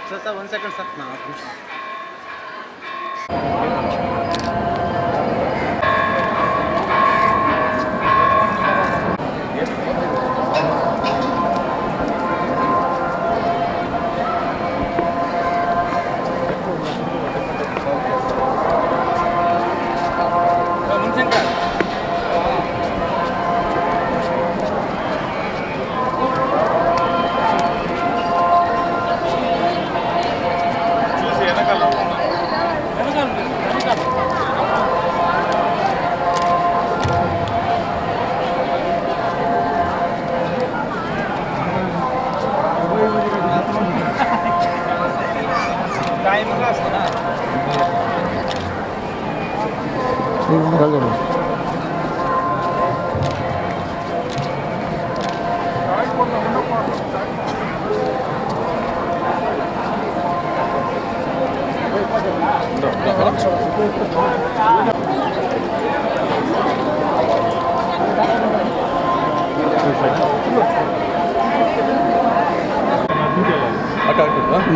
Sir 1 second sir నా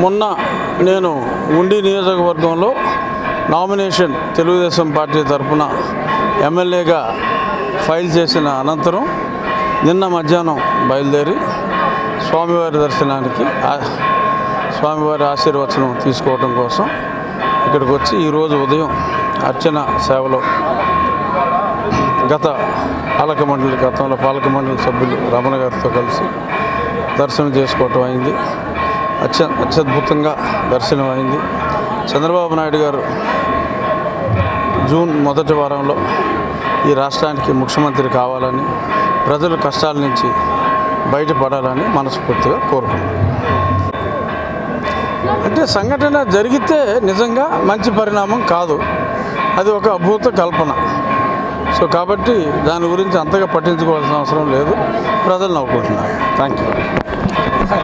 మొన్న నేను ఉండి నియోజకవర్గంలో నామినేషన్ తెలుగుదేశం పార్టీ తరఫున ఎమ్మెల్యేగా ఫైల్ చేసిన అనంతరం నిన్న మధ్యాహ్నం బయలుదేరి స్వామివారి దర్శనానికి స్వామివారి ఆశీర్వచనం తీసుకోవడం కోసం ఇక్కడికి వచ్చి ఈరోజు ఉదయం అర్చన సేవలో గతంలో పాలక మండలి సభ్యులు రమణ గారితో కలిసి దర్శనం చేసుకోవటం అయింది. అత్యద్భుతంగా దర్శనం అయింది. చంద్రబాబు నాయుడు గారు జూన్ మొదటి వారంలో ఈ రాష్ట్రానికి ముఖ్యమంత్రి కావాలని, ప్రజల కష్టాల నుంచి బయటపడాలని మనస్ఫూర్తిగా కోరుకున్నాను. అంటే సంఘటన జరిగితే నిజంగా మంచి పరిణామం కాదు, అది ఒక అద్భుత కల్పన. సో కాబట్టి దాని గురించి అంతగా పట్టించుకోవాల్సిన అవసరం లేదు, ప్రజలు నవ్వుకుంటున్నారు. Thank you.